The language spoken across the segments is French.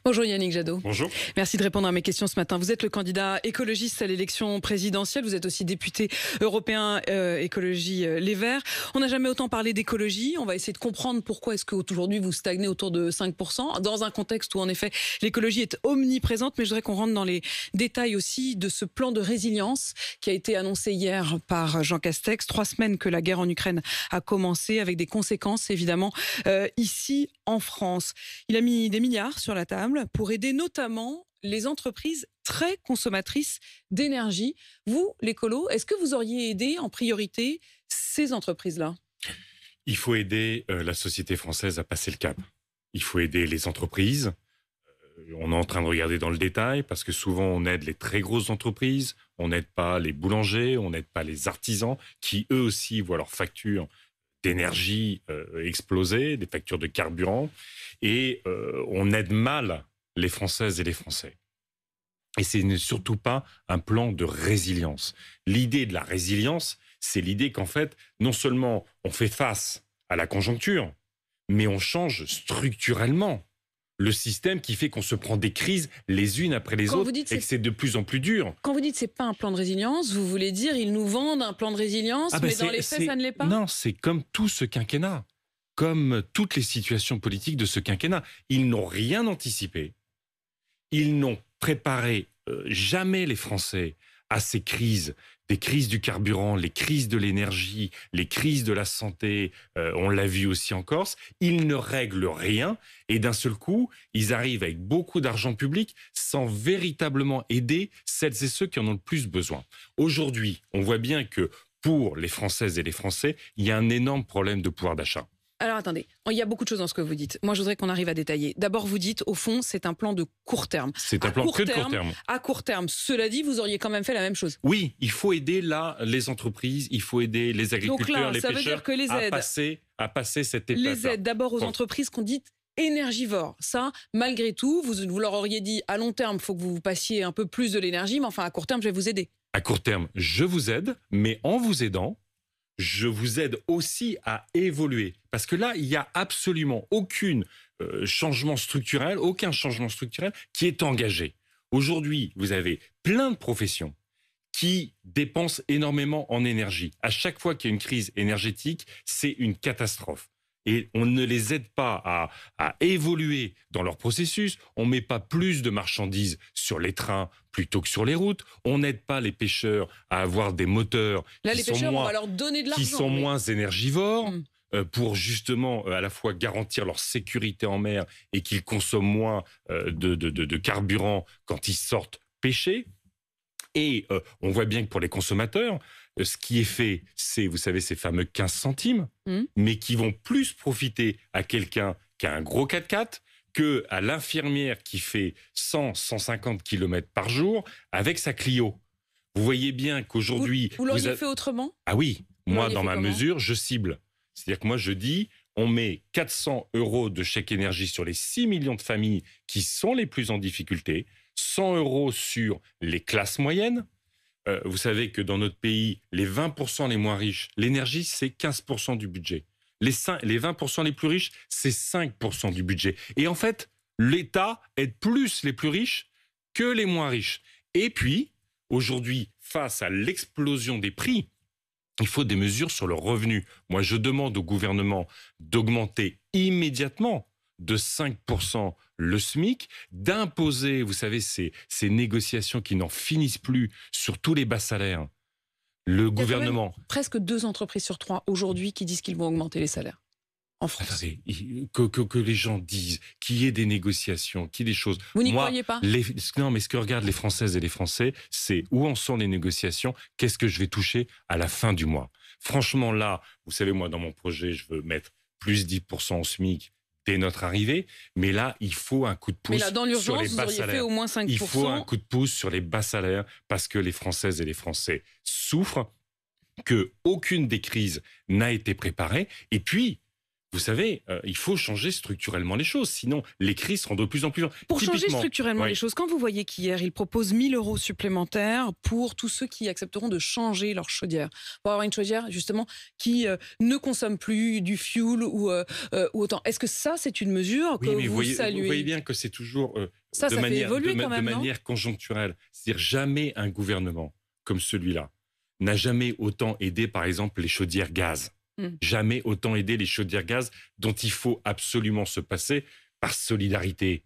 Bonjour Yannick Jadot. Bonjour. Merci de répondre à mes questions ce matin. Vous êtes le candidat écologiste à l'élection présidentielle. Vous êtes aussi député européen écologie Les Verts. On n'a jamais autant parlé d'écologie. On va essayer de comprendre pourquoi est-ce qu'aujourd'hui vous stagnez autour de 5%, dans un contexte où en effet l'écologie est omniprésente. Mais je voudrais qu'on rentre dans les détails aussi de ce plan de résilience qui a été annoncé hier par Jean Castex. 3 semaines que la guerre en Ukraine a commencé, avec des conséquences évidemment ici en France. Il a mis des milliards sur la table pour aider notamment les entreprises très consommatrices d'énergie. Vous, l'écolo, est-ce que vous auriez aidé en priorité ces entreprises-là ? Il faut aider la société française à passer le cap. Il faut aider les entreprises. On est en train de regarder dans le détail parce que souvent on aide les très grosses entreprises, on n'aide pas les boulangers, on n'aide pas les artisans qui eux aussi voient leurs factures d'énergie exploser, des factures de carburant, et on aide mal les Françaises et les Français. Et ce n'est surtout pas un plan de résilience. L'idée de la résilience, c'est l'idée qu'en fait, non seulement on fait face à la conjoncture, mais on change structurellement le système qui fait qu'on se prend des crises les unes après les autres et que c'est de plus en plus dur. Quand vous dites que ce n'est pas un plan de résilience, vous voulez dire ils nous vendent un plan de résilience, mais dans les faits, ça ne l'est pas ? Non, c'est comme tout ce quinquennat, comme toutes les situations politiques de ce quinquennat. Ils n'ont rien anticipé. Ils n'ont préparé jamais les Français à ces crises, des crises du carburant, les crises de l'énergie, les crises de la santé, on l'a vu aussi en Corse. Ils ne règlent rien et d'un seul coup, ils arrivent avec beaucoup d'argent public sans véritablement aider celles et ceux qui en ont le plus besoin. Aujourd'hui, on voit bien que pour les Françaises et les Français, il y a un énorme problème de pouvoir d'achat. Alors attendez, il y a beaucoup de choses dans ce que vous dites. Moi, je voudrais qu'on arrive à détailler. D'abord, vous dites, au fond, c'est un plan de court terme. C'est un plan que de court terme. À court terme. Cela dit, vous auriez quand même fait la même chose. Oui, il faut aider là les entreprises, il faut aider les agriculteurs, donc là, les ça pêcheurs veut dire que les aides, à passer cette étape-là. Les aides d'abord aux entreprises qu'on dit énergivores. Ça, malgré tout, vous leur auriez dit à long terme, il faut que vous passiez un peu plus de l'énergie, mais enfin à court terme, je vais vous aider. À court terme, je vous aide, mais en vous aidant, je vous aide aussi à évoluer. Parce que là, il n'y a absolument aucun changement structurel qui est engagé. Aujourd'hui, vous avez plein de professions qui dépensent énormément en énergie. À chaque fois qu'il y a une crise énergétique, c'est une catastrophe. Et on ne les aide pas à évoluer dans leur processus. On ne met pas plus de marchandises sur les trains plutôt que sur les routes. On n'aide pas les pêcheurs à avoir des moteurs on va leur donner de l'argent, qui sont moins énergivores pour justement à la fois garantir leur sécurité en mer et qu'ils consomment moins de carburant quand ils sortent pêcher. Et on voit bien que pour les consommateurs, ce qui est fait, c'est, vous savez, ces fameux 15 centimes, mais qui vont plus profiter à quelqu'un qui a un gros 4x4 qu'à l'infirmière qui fait 100-150 km par jour avec sa Clio. Vous voyez bien qu'aujourd'hui... Vous l'auriez fait autrement ? Ah oui, moi, dans ma mesure, je cible. C'est-à-dire que moi, je dis, on met 400 € de chèque énergie sur les 6 millions de familles qui sont les plus en difficulté, 100 € sur les classes moyennes. Vous savez que dans notre pays, les 20% les moins riches, l'énergie, c'est 15% du budget. Les 20% les plus riches, c'est 5% du budget. Et en fait, l'État aide plus les plus riches que les moins riches. Et puis, aujourd'hui, face à l'explosion des prix, il faut des mesures sur le revenu. Moi, je demande au gouvernement d'augmenter immédiatement de 5% le SMIC, d'imposer, vous savez, ces négociations qui n'en finissent plus sur tous les bas salaires. Le gouvernement... presque 2 entreprises sur 3 aujourd'hui qui disent qu'ils vont augmenter les salaires en France. Attendez, que les gens disent qu'il y ait des négociations, qu'il y ait des choses... Vous n'y croyez pas ? Non, mais ce que regardent les Françaises et les Français, c'est où en sont les négociations, qu'est-ce que je vais toucher à la fin du mois. Franchement, là, vous savez, moi, dans mon projet, je veux mettre plus 10% au SMIC dès notre arrivée, mais là, il faut un coup de pouce sur les bas salaires. Mais là, dans l'urgence, vous auriez fait au moins 5%. Il faut un coup de pouce sur les bas salaires parce que les Françaises et les Français souffrent, qu'aucune des crises n'a été préparée. Et puis, vous savez, il faut changer structurellement les choses, sinon les crises seront de plus en plus... Pour changer structurellement les choses, quand vous voyez qu'hier, il propose 1 000 € supplémentaires pour tous ceux qui accepteront de changer leur chaudière, pour avoir une chaudière justement qui ne consomme plus du fioul ou autant. Est-ce que ça, c'est une mesure que vous saluez? Vous voyez bien que c'est toujours ça fait évoluer quand même, de manière conjoncturelle. C'est-à-dire jamais un gouvernement comme celui-là n'a jamais autant aidé, par exemple, les chaudières gaz. Jamais autant aidé les chaudières gaz dont il faut absolument se passer par solidarité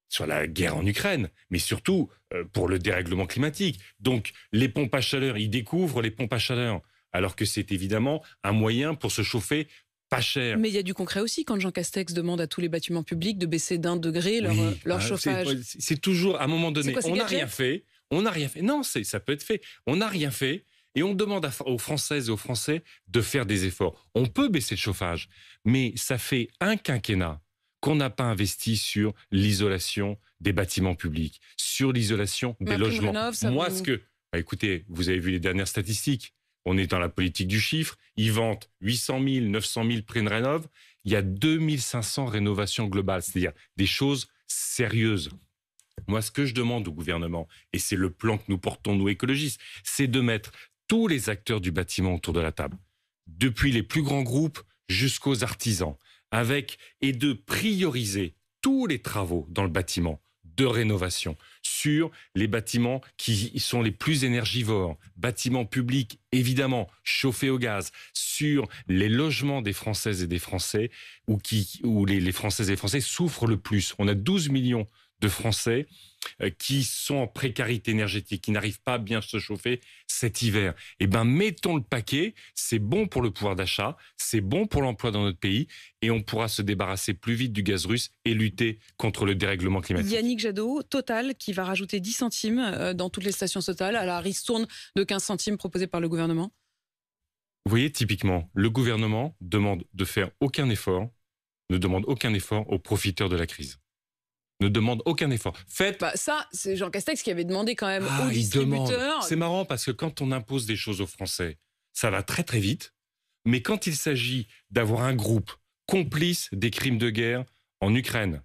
sur la guerre en Ukraine, mais surtout pour le dérèglement climatique. Donc les pompes à chaleur, ils découvrent les pompes à chaleur, alors que c'est évidemment un moyen pour se chauffer pas cher. Mais il y a du concret aussi quand Jean Castex demande à tous les bâtiments publics de baisser d'1 degré leur chauffage. C'est toujours, à un moment donné, on n'a rien fait. Non, ça peut être fait. On n'a rien fait. Et on demande aux Françaises et aux Français de faire des efforts. On peut baisser le chauffage, mais ça fait un quinquennat qu'on n'a pas investi sur l'isolation des bâtiments publics, sur l'isolation des logements. Écoutez, vous avez vu les dernières statistiques. On est dans la politique du chiffre. Ils vantent 800 000, 900 000 prime-rénov'. Il y a 2500 rénovations globales, c'est-à-dire des choses sérieuses. Moi, ce que je demande au gouvernement, et c'est le plan que nous portons, nous écologistes, c'est de mettre tous les acteurs du bâtiment autour de la table, depuis les plus grands groupes jusqu'aux artisans, et de prioriser tous les travaux dans le bâtiment de rénovation sur les bâtiments qui sont les plus énergivores, bâtiments publics évidemment chauffés au gaz, sur les logements des Françaises et des Français où les Françaises et les Français souffrent le plus. On a 12 millions de Français qui sont en précarité énergétique, qui n'arrivent pas à bien se chauffer cet hiver. Eh bien, mettons le paquet, c'est bon pour le pouvoir d'achat, c'est bon pour l'emploi dans notre pays, et on pourra se débarrasser plus vite du gaz russe et lutter contre le dérèglement climatique. Yannick Jadot, Total, qui va rajouter 10 centimes dans toutes les stations Total, à la ristourne de 15 centimes proposée par le gouvernement. Vous voyez, typiquement, le gouvernement demande de faire aucun effort, ne demande aucun effort aux profiteurs de la crise. Ne demande aucun effort. Ça, c'est Jean Castex qui avait demandé quand même aux distributeurs. C'est marrant parce que quand on impose des choses aux Français, ça va très très vite. Mais quand il s'agit d'avoir un groupe complice des crimes de guerre en Ukraine,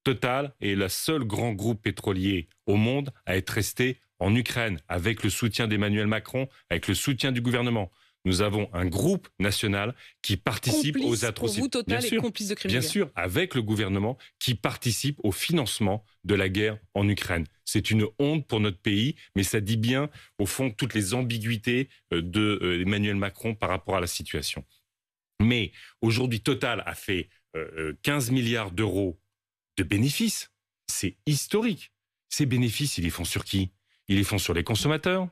Total est le seul grand groupe pétrolier au monde à être resté en Ukraine, avec le soutien d'Emmanuel Macron, avec le soutien du gouvernement. Nous avons un groupe national qui participe aux atrocités. Pour vous, Total est complice de crimes de guerre. Bien sûr, avec le gouvernement qui participe au financement de la guerre en Ukraine. C'est une honte pour notre pays, mais ça dit bien, au fond, toutes les ambiguïtés d'Emmanuel Macron par rapport à la situation. Mais aujourd'hui, Total a fait 15 milliards d'euros de bénéfices. C'est historique. Ces bénéfices, ils les font sur qui? Ils les font sur les consommateurs.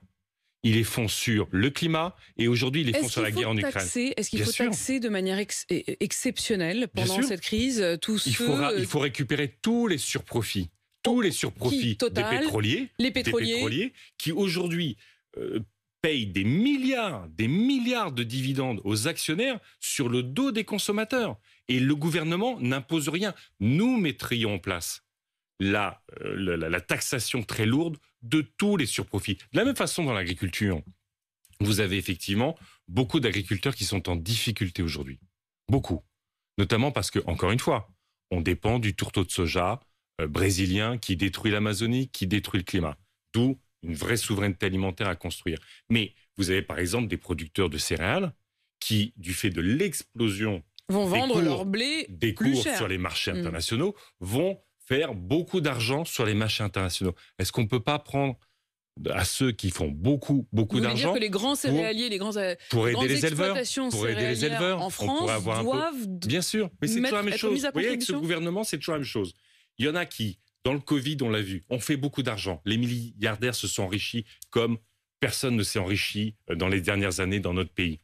Ils les font sur le climat et aujourd'hui, ils les font sur la guerre en Ukraine. Est-ce qu'il faut taxer de manière exceptionnelle pendant cette crise tous Il faut récupérer tous les surprofits. Des pétroliers qui aujourd'hui payent des milliards de dividendes aux actionnaires sur le dos des consommateurs. Et le gouvernement n'impose rien. Nous mettrions en place la taxation très lourde de tous les surprofits. De la même façon, dans l'agriculture, vous avez effectivement beaucoup d'agriculteurs qui sont en difficulté aujourd'hui. Beaucoup. Notamment parce que, encore une fois, on dépend du tourteau de soja brésilien qui détruit l'Amazonie, qui détruit le climat. D'où une vraie souveraineté alimentaire à construire. Mais vous avez par exemple des producteurs de céréales qui, du fait de l'explosion vont vendre leur blé des plus cours cher sur les marchés internationaux, vont faire beaucoup d'argent sur les marchés internationaux. Est-ce qu'on ne peut pas prendre à ceux qui font beaucoup d'argent? Vous voulez dire que les grands céréaliers, les grandes exploitations céréalières en France doivent bien sûr, mais c'est toujours la même chose. Vous voyez, avec ce gouvernement, c'est toujours la même chose. Il y en a qui, dans le Covid, on l'a vu, ont fait beaucoup d'argent. Les milliardaires se sont enrichis comme personne ne s'est enrichi dans les dernières années dans notre pays.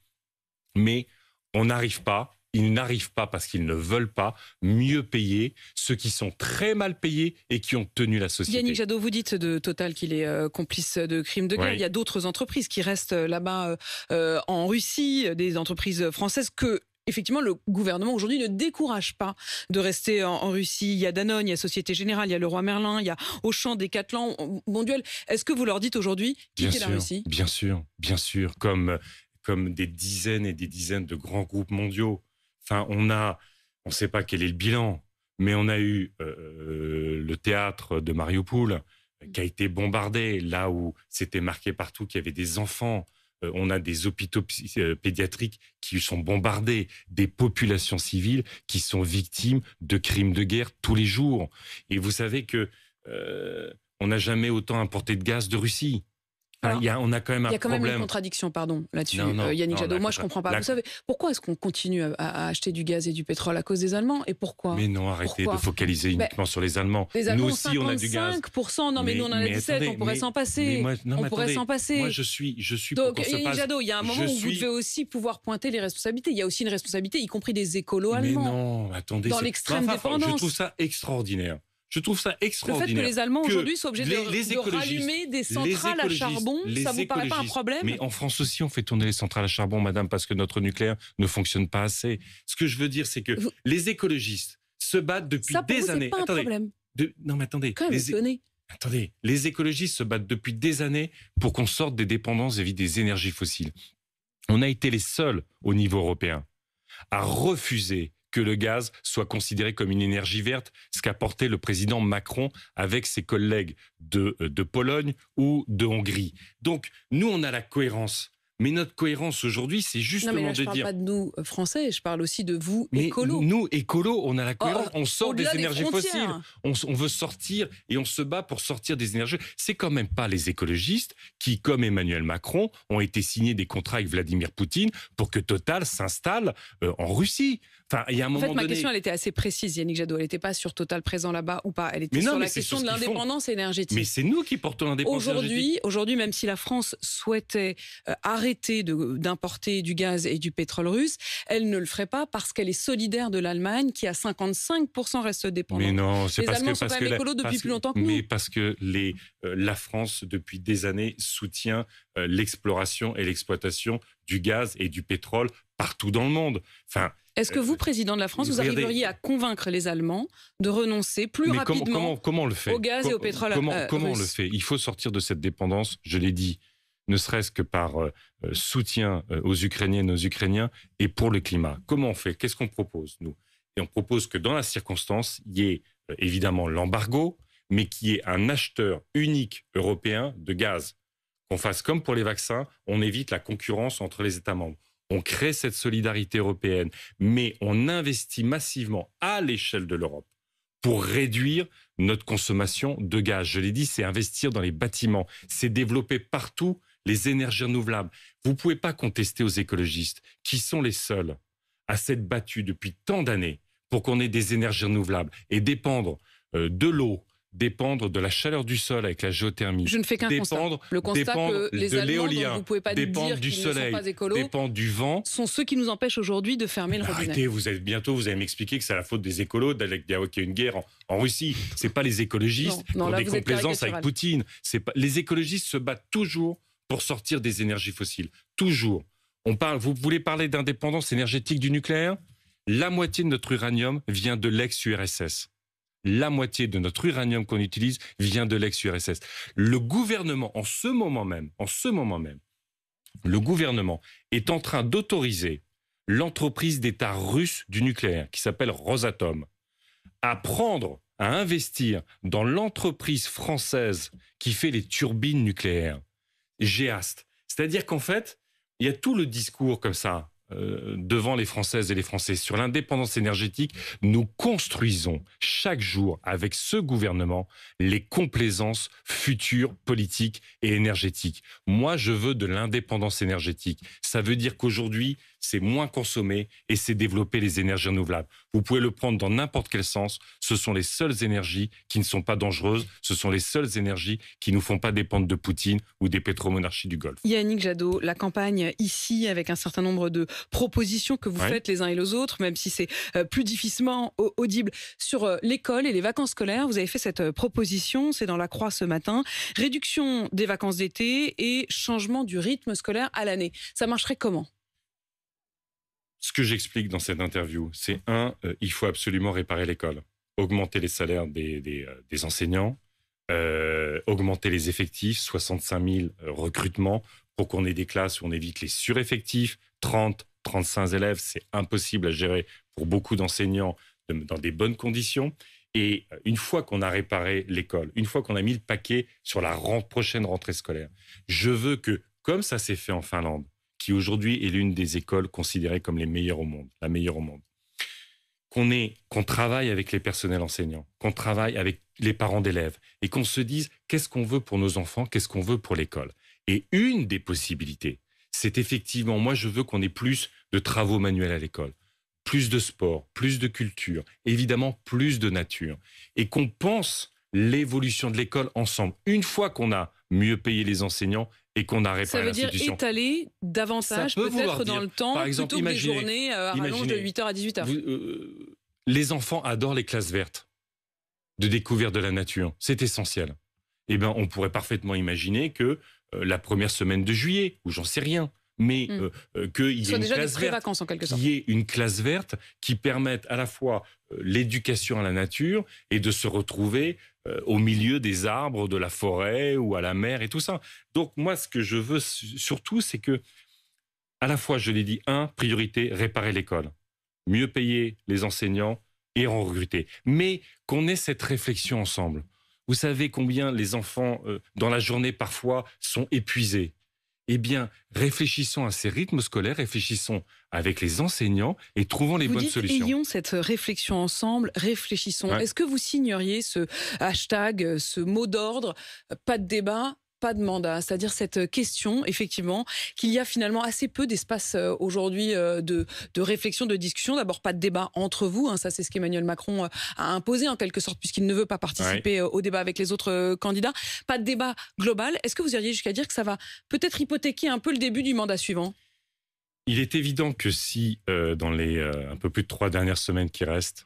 Mais on n'arrive pas. Ils n'arrivent pas parce qu'ils ne veulent pas mieux payer ceux qui sont très mal payés et qui ont tenu la société. Yannick Jadot, vous dites de Total qu'il est complice de crimes de guerre. Oui. Il y a d'autres entreprises qui restent là-bas en Russie, des entreprises françaises que effectivement, le gouvernement aujourd'hui ne décourage pas de rester en Russie. Il y a Danone, il y a Société Générale, il y a Leroy Merlin, il y a Auchan, Decathlon, Mondial. Est-ce que vous leur dites aujourd'hui quittez la Russie? Bien sûr, comme des dizaines et des dizaines de grands groupes mondiaux. Enfin, on ne sait pas quel est le bilan, mais on a eu le théâtre de Mariupol qui a été bombardé, là où c'était marqué partout qu'il y avait des enfants. On a des hôpitaux pédiatriques qui sont bombardés, des populations civiles qui sont victimes de crimes de guerre tous les jours. Et vous savez que on n'a jamais autant importé de gaz de Russie. Alors, on a quand même un problème. Il y a quand même une contradiction, là-dessus, Yannick Jadot. Moi, je ne comprends pas. Vous savez, pourquoi est-ce qu'on continue à acheter du gaz et du pétrole à cause des Allemands? Et pourquoi? Mais non, arrêtez de focaliser uniquement sur les Allemands. Les Allemands, nous aussi, 55%, on a du gaz. Non, mais nous, on en a 17%, on pourrait s'en passer. On pourrait s'en passer. Moi, je suis Donc, pour qu'on se Yannick Jadot, il y a un moment où vous devez aussi pouvoir pointer les responsabilités. Il y a aussi une responsabilité, y compris des écolos allemands. Mais non, attendez. Dans l'extrême dépendance. Je trouve ça extraordinaire. Je trouve ça extraordinaire. Le fait que les Allemands aujourd'hui soient obligés de rallumer des centrales à charbon, ça vous paraît pas un problème? Mais en France aussi, on fait tourner les centrales à charbon, madame, parce que notre nucléaire ne fonctionne pas assez. Ce que je veux dire, c'est que les écologistes se battent depuis des années. Ça, pour vous, c'est pas un problème. Non, mais attendez. Quand même, attendez, les écologistes se battent depuis des années pour qu'on sorte des dépendances vis-à-vis des énergies fossiles. On a été les seuls au niveau européen à refuser que le gaz soit considéré comme une énergie verte, ce qu'a porté le président Macron avec ses collègues de Pologne ou de Hongrie. Donc, nous, on a la cohérence. Mais notre cohérence aujourd'hui, c'est justement de dire... je ne parle pas de nous, Français, je parle aussi de vous, mais écolos. Nous, écolos, on a la cohérence, on sort des énergies fossiles. On veut sortir et on se bat pour sortir des énergies. C'est quand même pas les écologistes qui, comme Emmanuel Macron, ont été signés des contrats avec Vladimir Poutine pour que Total s'installe en Russie. Enfin, il y a un moment donné... ma question, elle était assez précise, Yannick Jadot. Elle n'était pas sur Total présent là-bas ou pas. Elle était sur la question de l'indépendance énergétique. Mais c'est nous qui portons l'indépendance énergétique. Aujourd'hui, même si la France souhaitait arrêter d'importer du gaz et du pétrole russe, elle ne le ferait pas parce qu'elle est solidaire de l'Allemagne qui à 55% reste dépendante. Mais non, c'est les Allemands sont quand même écolos depuis plus longtemps que nous. Mais parce que la France, depuis des années, soutient l'exploration et l'exploitation du gaz et du pétrole partout dans le monde. Enfin, est-ce que vous, président de la France, vous arriveriez à convaincre les Allemands de renoncer plus rapidement comment on le fait au gaz et au pétrole Comment on le fait? Il faut sortir de cette dépendance, je l'ai dit, ne serait-ce que par soutien aux Ukrainiennes et aux Ukrainiens et pour le climat. Comment on fait? Qu'est-ce qu'on propose, nous? Et on propose que dans la circonstance, il y ait évidemment l'embargo, mais qu'il y ait un acheteur unique européen de gaz. Qu'on fasse comme pour les vaccins, on évite la concurrence entre les États membres. On crée cette solidarité européenne, mais on investit massivement à l'échelle de l'Europe pour réduire notre consommation de gaz. Je l'ai dit, c'est investir dans les bâtiments, c'est développer partout les énergies renouvelables. Vous ne pouvez pas contester aux écologistes, qui sont les seuls à s'être battus depuis tant d'années pour qu'on ait des énergies renouvelables et dépendre de l'eau, dépendre de la chaleur du sol avec la géothermie. Je ne fais qu'un constat. Le constat que les Allemands, dont vous ne popouvez pas dire qu'ils ne sont pas écolos, dépendre du vent, sont ceux qui nous empêchent aujourd'hui de fermer le robinet. Arrêtez, bientôt vous allez m'expliquer que c'est la faute des écolos, qu'il y a une guerre en Russie. C'est pas les écologistes qui ont des complaisances avec Poutine. Les écologistes se battent toujours pour sortir des énergies fossiles. Toujours. Vous voulez parler d'indépendance énergétique du nucléaire? La moitié de notre uranium vient de l'ex-URSS. La moitié de notre uranium qu'on utilise vient de l'ex-URSS. Le gouvernement, en ce moment même, le gouvernement est en train d'autoriser l'entreprise d'État russe du nucléaire, qui s'appelle Rosatom, à investir dans l'entreprise française qui fait les turbines nucléaires, Géast. C'est-à-dire qu'en fait, il y a tout le discours comme ça, devant les Françaises et les Français sur l'indépendance énergétique. Nous construisons chaque jour avec ce gouvernement les complaisances futures politiques et énergétiques. Moi, je veux de l'indépendance énergétique. Ça veut dire qu'aujourd'hui, c'est moins consommer et c'est développer les énergies renouvelables. Vous pouvez le prendre dans n'importe quel sens. Ce sont les seules énergies qui ne sont pas dangereuses. Ce sont les seules énergies qui ne nous font pas dépendre de Poutine ou des pétromonarchies du Golfe. Yannick Jadot, la campagne ici, avec un certain nombre de propositions que vous faites les uns et les autres, même si c'est plus difficilement audible, sur l'école et les vacances scolaires. Vous avez fait cette proposition, c'est dans La Croix ce matin. Réduction des vacances d'été et changement du rythme scolaire à l'année. Ça marcherait comment ? Ce que j'explique dans cette interview, c'est il faut absolument réparer l'école. Augmenter les salaires des enseignants, augmenter les effectifs, 65 000 recrutements pour qu'on ait des classes où on évite les sureffectifs, 30, 35 élèves, c'est impossible à gérer pour beaucoup d'enseignants dans des bonnes conditions. Et une fois qu'on a réparé l'école, une fois qu'on a mis le paquet sur la prochaine rentrée scolaire, je veux que, comme ça s'est fait en Finlande, qui aujourd'hui est l'une des écoles considérées comme les meilleures au monde, la meilleure au monde, qu'on travaille avec les personnels enseignants, qu'on travaille avec les parents d'élèves et qu'on se dise qu'est-ce qu'on veut pour nos enfants, qu'est-ce qu'on veut pour l'école. Et une des possibilités, c'est effectivement, moi je veux qu'on ait plus de travaux manuels à l'école, plus de sport, plus de culture, évidemment plus de nature, et qu'on pense l'évolution de l'école ensemble. Une fois qu'on a mieux payé les enseignants et qu'on a réparé l'institution. Ça veut dire étaler davantage peut-être dans le temps, par exemple, plutôt que des journées à rallonge de 8h à 18h. Les enfants adorent les classes vertes de découverte de la nature. C'est essentiel. Eh bien, on pourrait parfaitement imaginer que la première semaine de juillet, ou j'en sais rien, mais qu'il y ait une classe verte, en quelque sorte. qu'il y ait une classe verte qui permette à la fois l'éducation à la nature et de se retrouver au milieu des arbres, de la forêt ou à la mer et tout ça. Donc moi, ce que je veux surtout, c'est que, à la fois, je l'ai dit, priorité, réparer l'école, mieux payer les enseignants et en recruter. Mais qu'on ait cette réflexion ensemble. Vous savez combien les enfants, dans la journée, parfois, sont épuisés. Eh bien, réfléchissons à ces rythmes scolaires, réfléchissons avec les enseignants et trouvons les bonnes solutions. Ayons cette réflexion ensemble, réfléchissons. Ouais. Est-ce que vous signeriez ce hashtag, ce mot d'ordre, pas de débat, pas de mandat, c'est-à-dire cette question, effectivement, qu'il y a finalement assez peu d'espace aujourd'hui de réflexion, de discussion. D'abord, pas de débat entre vous, ça c'est ce qu'Emmanuel Macron a imposé en quelque sorte, puisqu'il ne veut pas participer au débat avec les autres candidats. Pas de débat global. Est-ce que vous iriez jusqu'à dire que ça va peut-être hypothéquer un peu le début du mandat suivant ? Il est évident que si, dans les un peu plus de 3 dernières semaines qui restent,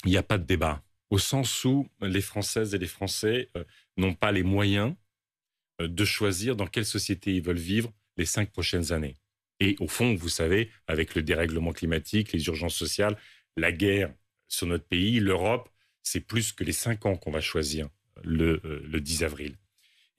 il n'y a pas de débat, au sens où les Françaises et les Français n'ont pas les moyens de choisir dans quelle société ils veulent vivre les 5 prochaines années. Et au fond, vous savez, avec le dérèglement climatique, les urgences sociales, la guerre sur notre pays, l'Europe, c'est plus que les 5 ans qu'on va choisir le 10 avril.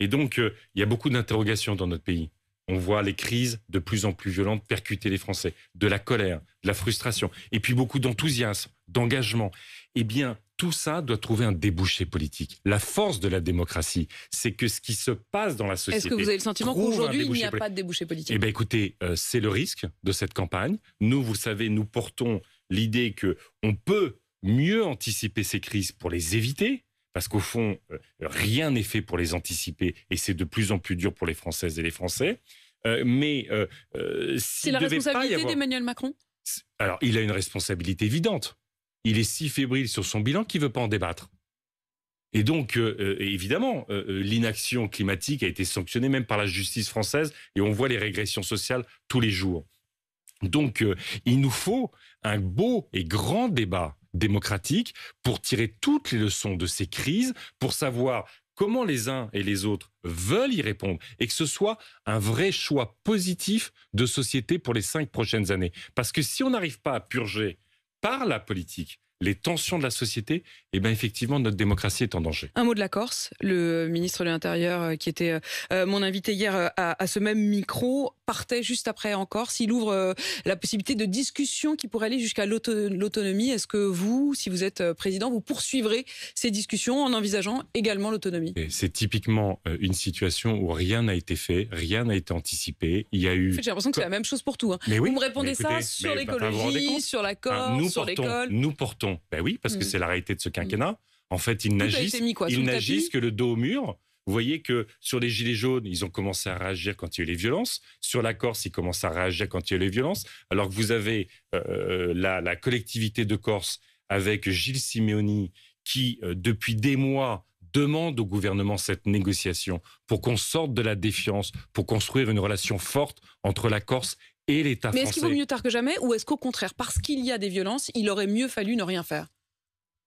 Et donc, il y a beaucoup d'interrogations dans notre pays. On voit les crises de plus en plus violentes percuter les Français, de la colère, de la frustration, et puis beaucoup d'enthousiasme, d'engagement. Eh bien, tout ça doit trouver un débouché politique. La force de la démocratie, c'est que ce qui se passe dans la société... Est-ce que vous avez le sentiment qu'aujourd'hui, il n'y a pas de débouché politique ? Eh bien, écoutez, c'est le risque de cette campagne. Nous, vous savez, nous portons l'idée qu'on peut mieux anticiper ces crises pour les éviter, parce qu'au fond, rien n'est fait pour les anticiper, et c'est de plus en plus dur pour les Françaises et les Français. C'est la responsabilité d'Emmanuel Macron ? Alors, il a une responsabilité évidente. Il est si fébrile sur son bilan qu'il ne veut pas en débattre. Et donc, évidemment, l'inaction climatique a été sanctionnée même par la justice française, et on voit les régressions sociales tous les jours. Donc, il nous faut un beau et grand débat démocratique pour tirer toutes les leçons de ces crises, pour savoir comment les uns et les autres veulent y répondre, et que ce soit un vrai choix positif de société pour les 5 prochaines années. Parce que si on n'arrive pas à purger par la politique les tensions de la société, eh bien effectivement, notre démocratie est en danger. Un mot de la Corse. Le ministre de l'Intérieur, qui était mon invité hier à ce même micro, partait juste après en Corse. Il ouvre la possibilité de discussion qui pourrait aller jusqu'à l'autonomie. Est-ce que vous, si vous êtes président, vous poursuivrez ces discussions en envisageant également l'autonomie ? C'est typiquement une situation où rien n'a été fait, rien n'a été anticipé. Il y a eu... En fait, j'ai l'impression que c'est la même chose pour tout. Mais oui, vous me répondez ça sur l'écologie, sur la Corse, sur l'école. Nous portons. Ben oui, parce que c'est la réalité de ce quinquennat. En fait, ils n'agissent que le dos au mur. Vous voyez que sur les Gilets jaunes, ils ont commencé à réagir quand il y a eu les violences. Sur la Corse, ils commencent à réagir quand il y a eu les violences. Alors que vous avez la collectivité de Corse avec Gilles Simeoni qui, depuis des mois, demande au gouvernement cette négociation pour qu'on sorte de la défiance, pour construire une relation forte entre la Corse et l'État français. Mais est-ce qu'il vaut mieux tard que jamais, ou est-ce qu'au contraire, parce qu'il y a des violences, il aurait mieux fallu ne rien faire ?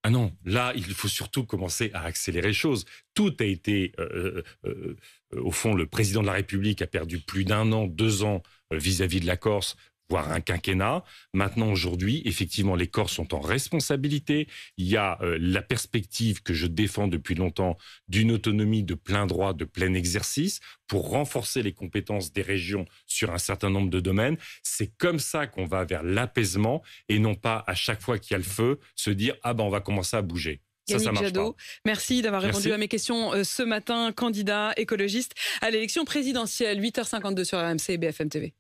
Ah non, là, il faut surtout commencer à accélérer les choses. Tout a été... au fond, le président de la République a perdu plus d'1 an, 2 ans vis-à-vis de la Corse. voire un quinquennat. Maintenant, aujourd'hui, effectivement, les corps sont en responsabilité. Il y a la perspective que je défends depuis longtemps d'une autonomie de plein droit, de plein exercice, pour renforcer les compétences des régions sur un certain nombre de domaines. C'est comme ça qu'on va vers l'apaisement et non pas à chaque fois qu'il y a le feu, se dire « Ah ben on va commencer à bouger ». Ça marche Jadot, pas. merci d'avoir répondu à mes questions ce matin, candidat écologiste à l'élection présidentielle, 8h52 sur RMC et BFM TV.